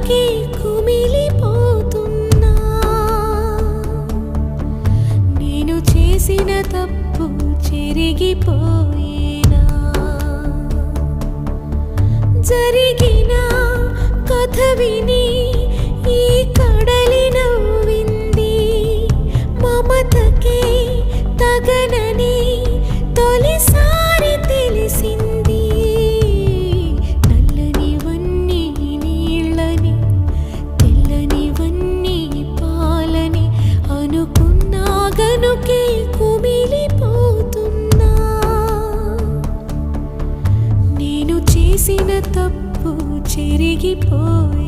గనుకే కుమిలిపోతున్నా. నేను చేసిన తప్పు చెరిగిపోయేనా? జరిగిన కథ విని ఈ కడలి నవ్వింది. మమతకే తగనని తొలిసారి తెలిసింది. నల్లనివన్నీ నీళ్ళని, తెల్లనివన్నీ పాలని అనుకున్నా గనుకే కుమిలిపోతున్నా. నేను చేసిన తప్పు చెరిగిపోయి